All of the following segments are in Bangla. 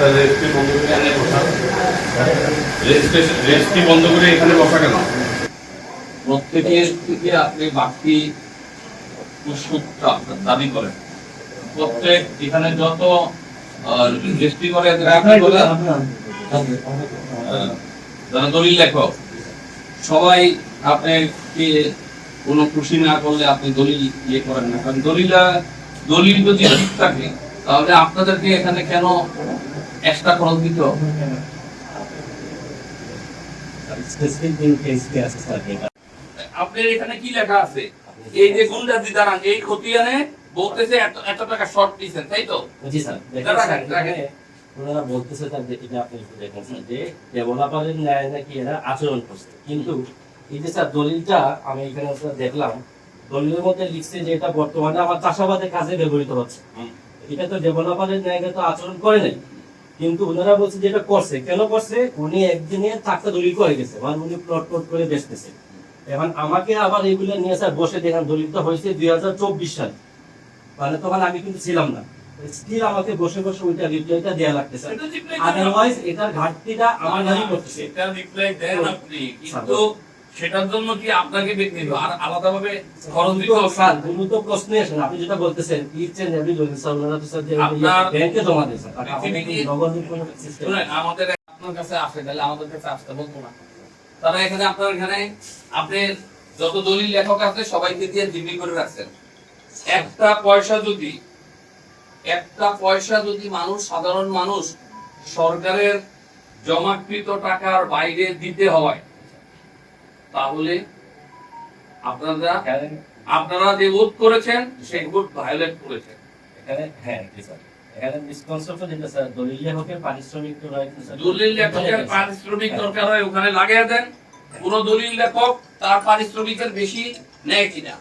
রেজিস্ট্রি বন্ধ করে এখানে বসা কেন? প্রত্যেকের থেকে আপনি বাড়তি দাবি করেন। প্রত্যেক এখানে যত রেজিস্ট্রি করে যারা দলিল লেখক সবাই আপনাকে কোনো খুশি না করলে আপনি দলিল ইয়ে করেন না, কারণ দলিল যদি ঠিক থাকে তাহলে আপনাদেরকে এখানে কেন এক্সট্রা খরচ দিত? আপনার এখানে কি লেখা আছে? এই যে গুন্ডাজি দাঁড়ান, এই খতিয়ানে বলতেছে এত টাকা শর্ট দিয়েছেন, তাই তো? জি স্যার। ওনারা বলতেছে স্যার যে এটা আপনি দেখেন যে ডেভেলপারের ন্যায় নাকি এরা আচরণ করছে, কিন্তু এই যে স্যার দলিলটা আমি এখানে দেখলাম, দলিলের মধ্যে লিখছে যে এটা বর্তমানে আমার চাষাবাদের কাজে ব্যবহৃত হচ্ছে। এটা তো ডেভেলপারের ন্যায় তো আচরণ করে নাই, কিন্তু ওনারা বলছে যে এটা করছে। কেন করছে? উনি একদিনে 4টা দলিল করে গেছে, মানে উনি প্লট করে বেচতেছে। এখন আমাকে আবার এগুলো নিয়ে স্যার বসে দেখেন, দলিলটা হয়েছে 2024 সালে, মানে তখন আমি কিন্তু ছিলাম না। স্টিল আমাকে বসে বসে ওইটা রিপ্লাইটা দেয়া লাগতেছে, আদারওয়াইজ এটার ঘাটতিটা আমার নামই করতেছে। এটা রিপ্লাই দেন আপনি, কিন্তু সেটার জন্য কি আপনাকে ব্যক্তিগত আর আলাদাভাবে খরচ দিতে হবে? স্যার কোনো তো প্রশ্নই আসে না। আপনি যেটা বলতেছেন ইচ এন্ড এভরি দলিল স্যার ওনারা তো স্যার যে ব্যাংকে জমা দেন স্যার, নগদ কোনো সিস্টেম আমাদের আপনার কাছে আসে, তাহলে আমাদের কাছে আসতে বলবো না। তারা এখানে আপনার এখানে আপনি যত দলিল লেখক আছে সবাইকে দিয়ে জিম্মি করে রাখছেন। একটা পয়সা যদি মানুষ, সাধারণ মানুষ সরকারের জমাকৃত টাকার বাইরে দিতে হয়, তাহলে আপনারা যে ভোট করেছেন সেই ভোট ভায়োলেট করেছেন। এখানে হ্যাঁ স্যার, এখানে মিসকনসেপ্ট যেটা স্যার দলিল লেখকের পারিশ্রমিক তো হয় স্যার, দলিল লেখকের পারিশ্রমিক দরকার হয় ওখানে লাগিয়ে দেন। কোন দলিল লেখক তার পারিশ্রমিকের বেশি নেয় কিনা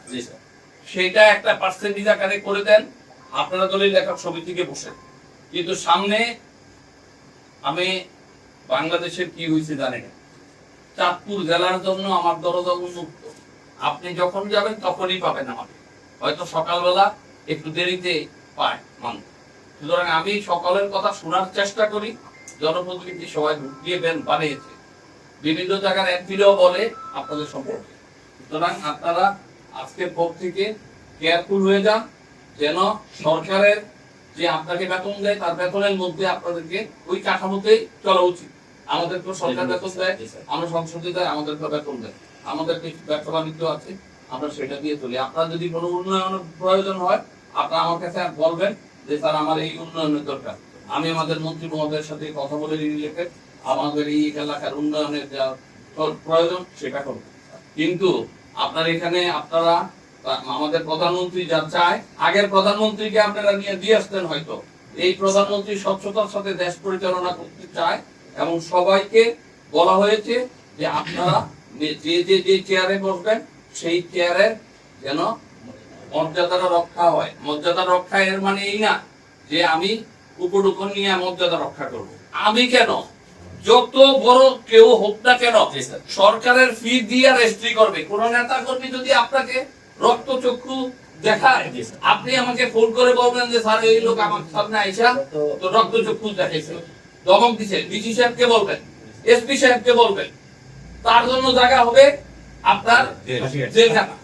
সেটা একটা পার্সেন্টেজ আকারে করে দেন, আপনারা দলিল লেখক সমিতিকে বসেন। কিন্তু সামনে আমি বাংলাদেশের কি হয়েছে জানেন, চাঁদপুর জেলার জন্য আমার দরজা উন্মুক্ত। আপনি যখন যাবেন তখনই পাবেন আমাকে, হয়তো সকালবেলা একটু দেরিতে পায় মানুষ। সুতরাং আমি সকলের কথা শোনার চেষ্টা করি। জনপ্রতিনিধি সবাই ঢুকিয়ে বানিয়েছে, বিভিন্ন জায়গার এমপিরাও বলে আপনাদের সম্পর্কে। সুতরাং আপনারা আজকের পর থেকে কেয়ারফুল হয়ে যান, যেন সরকারের যে আপনাকে বেতন দেয় তার বেতনের মধ্যে আপনাদেরকে ওই কাঠামোতেই চলা উচিত। আমাদেরকে সরকার বেতন দেয়, আমরা সংসদে দেয়, আমাদেরকে বেতন দেয়, আমাদেরকে ব্যবসা বাণিজ্য আছে, আমরা সেটা দিয়ে চলি। আপনার যদি কোনো উন্নয়নের প্রয়োজন হয় আপনারা আমার কাছে বলবেন যে স্যার আমার এই উন্নয়নের দরকার। আমি আমাদের মন্ত্রী মহোদয়ের সাথে কথা বলে রিলেটেড আমাদের এই এলাকার উন্নয়নের যা প্রয়োজন সেটা করব। কিন্তু আপনার এখানে আপনারা আমাদের প্রধানমন্ত্রী যা চায়, আগের প্রধানমন্ত্রীকে আপনারা নিয়ে দিয়ে আসতেন, হয়তো এই প্রধানমন্ত্রী স্বচ্ছতার সাথে দেশ পরিচালনা করতে চায় এবং সবাইকে বলা হয়েছে যে আপনারা যে চেয়ারে বসবেন সেই চেয়ারের যেন মর্যাদাটা রক্ষা হয়। মর্যাদা রক্ষা এর মানে এই না যে আমি উপর নিয়ে মর্যাদা রক্ষা করব। আমি কেন, যত বড় কেউ হোক না কেন সরকারের ফি দিয়ে রেজিস্ট্রি করবে। কোন নেতা কর্মী যদি আপনাকে রক্তচক্ষু দেখায়, আপনি আমাকে ফোন করে বলবেন যে স্যার এই লোক আমার সামনে আইসা তো রক্তচক্ষু দেখাইছে, দমক দিছে, ডিসি সাহেবকে বলবেন, এসপি সাহেবকে বলবেন, তার জন্য জায়গা হবে আপনার জেলখানা।